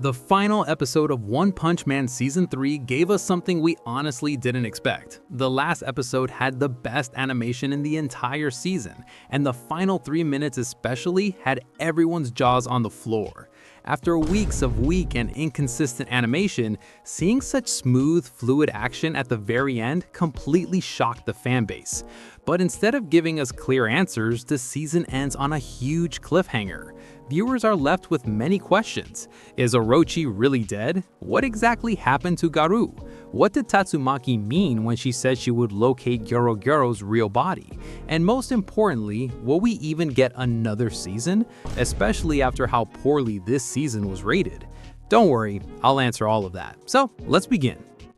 The final episode of One Punch Man Season 3 gave us something we honestly didn't expect. The last episode had the best animation in the entire season, and the final 3 minutes especially had everyone's jaws on the floor. After weeks of weak and inconsistent animation, seeing such smooth, fluid action at the very end completely shocked the fanbase. But instead of giving us clear answers, the season ends on a huge cliffhanger. Viewers are left with many questions. Is Orochi really dead? What exactly happened to Garou? What did Tatsumaki mean when she said she would locate Gyoro Gyoro's real body? And most importantly, will we even get another season? Especially after how poorly this season was rated. Don't worry, I'll answer all of that. So, let's begin.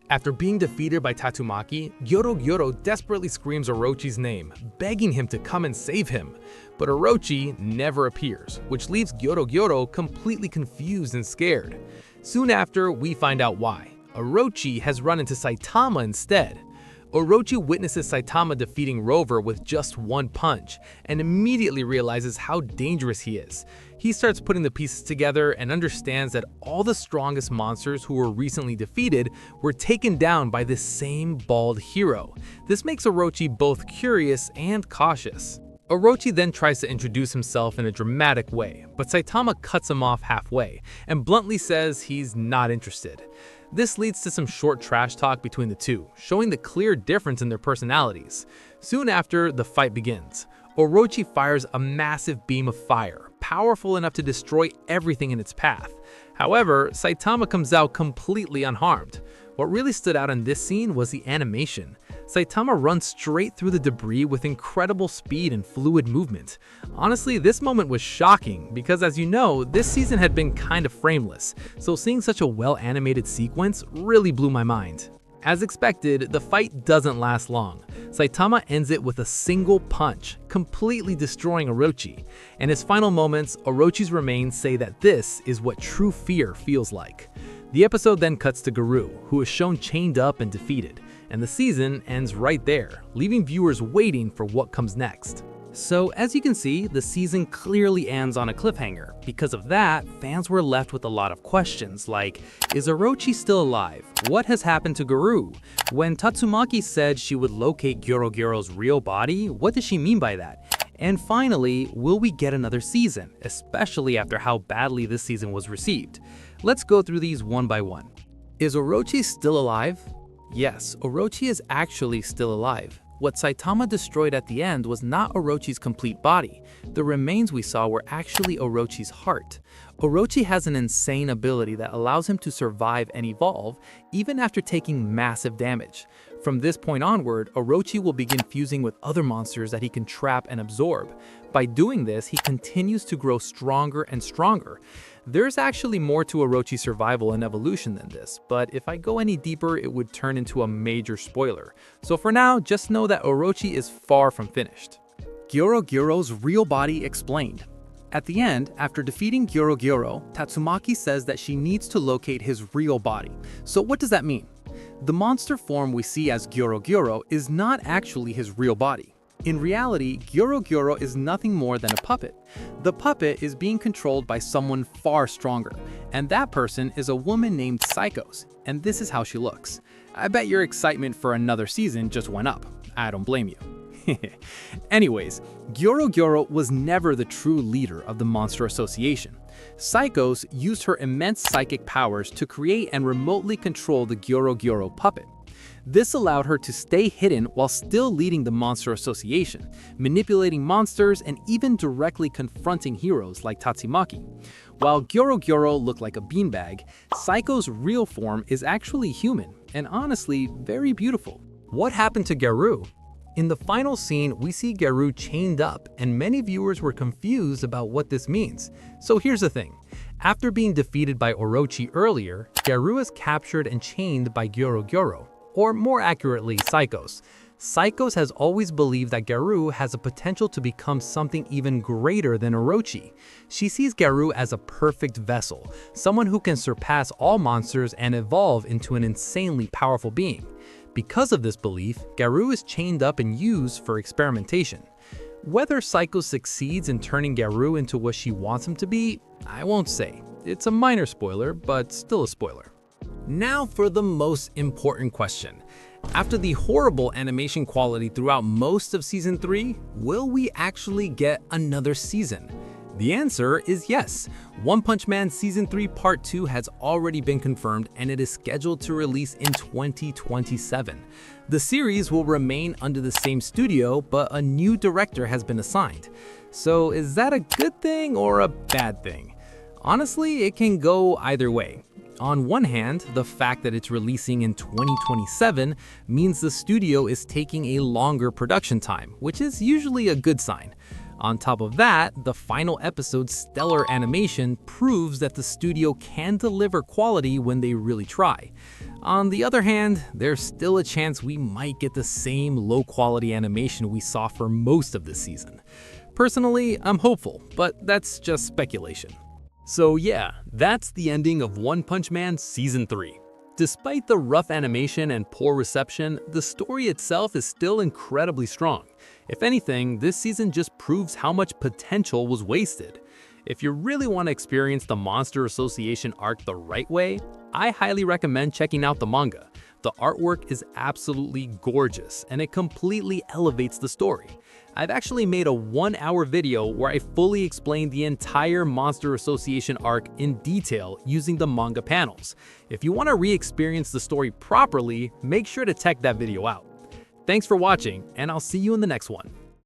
After being defeated by Tatsumaki, Gyoro Gyoro desperately screams Orochi's name, begging him to come and save him. But Orochi never appears, which leaves Gyoro Gyoro completely confused and scared. Soon after, we find out why. Orochi has run into Saitama instead. Orochi witnesses Saitama defeating Rover with just one punch, and immediately realizes how dangerous he is. He starts putting the pieces together and understands that all the strongest monsters who were recently defeated were taken down by this same bald hero. This makes Orochi both curious and cautious. Orochi then tries to introduce himself in a dramatic way, but Saitama cuts him off halfway and bluntly says he's not interested. This leads to some short trash talk between the two, showing the clear difference in their personalities. Soon after, the fight begins. Orochi fires a massive beam of fire, powerful enough to destroy everything in its path. However, Saitama comes out completely unharmed. What really stood out in this scene was the animation. Saitama runs straight through the debris with incredible speed and fluid movement. Honestly, this moment was shocking because, as you know, this season had been kind of frameless, so seeing such a well-animated sequence really blew my mind. As expected, the fight doesn't last long. Saitama ends it with a single punch, completely destroying Orochi. In his final moments, Orochi's remains say that this is what true fear feels like. The episode then cuts to Garou, who is shown chained up and defeated, and the season ends right there, leaving viewers waiting for what comes next. So as you can see, the season clearly ends on a cliffhanger. Because of that, fans were left with a lot of questions like, is Orochi still alive? What has happened to Garou? When Tatsumaki said she would locate Gyoro Gyoro's real body, what does she mean by that? And finally, will we get another season, especially after how badly this season was received? Let's go through these one by one. Is Orochi still alive? Yes, Orochi is actually still alive. What Saitama destroyed at the end was not Orochi's complete body. The remains we saw were actually Orochi's heart. Orochi has an insane ability that allows him to survive and evolve even after taking massive damage. From this point onward, Orochi will begin fusing with other monsters that he can trap and absorb. By doing this, he continues to grow stronger and stronger. There's actually more to Orochi's survival and evolution than this, but if I go any deeper, it would turn into a major spoiler. So for now, just know that Orochi is far from finished. Gyoro Gyoro's real body explained. At the end, after defeating Gyoro Gyoro, Tatsumaki says that she needs to locate his real body. So what does that mean? The monster form we see as Gyoro Gyoro is not actually his real body. In reality, Gyoro Gyoro is nothing more than a puppet. The puppet is being controlled by someone far stronger, and that person is a woman named Psykos, and this is how she looks. I bet your excitement for another season just went up. I don't blame you. Anyways, Gyoro Gyoro was never the true leader of the Monster Association. Psykos used her immense psychic powers to create and remotely control the Gyoro Gyoro puppet. This allowed her to stay hidden while still leading the Monster Association, manipulating monsters and even directly confronting heroes like Tatsumaki. While Gyoro Gyoro looked like a beanbag, Psycho's real form is actually human and honestly very beautiful. What happened to Garou? In the final scene, we see Garou chained up, and many viewers were confused about what this means. So here's the thing. After being defeated by Orochi earlier, Garou is captured and chained by Gyoro Gyoro, or more accurately, Psykos. Psykos has always believed that Garou has a potential to become something even greater than Orochi. She sees Garou as a perfect vessel, someone who can surpass all monsters and evolve into an insanely powerful being. Because of this belief, Garou is chained up and used for experimentation. Whether Psycho succeeds in turning Garou into what she wants him to be, I won't say. It's a minor spoiler, but still a spoiler. Now for the most important question. After the horrible animation quality throughout most of Season 3, will we actually get another season? The answer is yes. One Punch Man Season 3 Part 2 has already been confirmed and it is scheduled to release in 2027. The series will remain under the same studio, but a new director has been assigned. So is that a good thing or a bad thing? Honestly, it can go either way. On one hand, the fact that it's releasing in 2027 means the studio is taking a longer production time, which is usually a good sign. On top of that, the final episode's stellar animation proves that the studio can deliver quality when they really try. On the other hand, there's still a chance we might get the same low-quality animation we saw for most of this season. Personally, I'm hopeful, but that's just speculation. So yeah, that's the ending of One Punch Man Season 3. Despite the rough animation and poor reception, the story itself is still incredibly strong. If anything, this season just proves how much potential was wasted. If you really want to experience the Monster Association arc the right way, I highly recommend checking out the manga. The artwork is absolutely gorgeous, and it completely elevates the story. I've actually made a 1-hour video where I fully explain the entire Monster Association arc in detail using the manga panels. If you want to re-experience the story properly, make sure to check that video out. Thanks for watching, and I'll see you in the next one.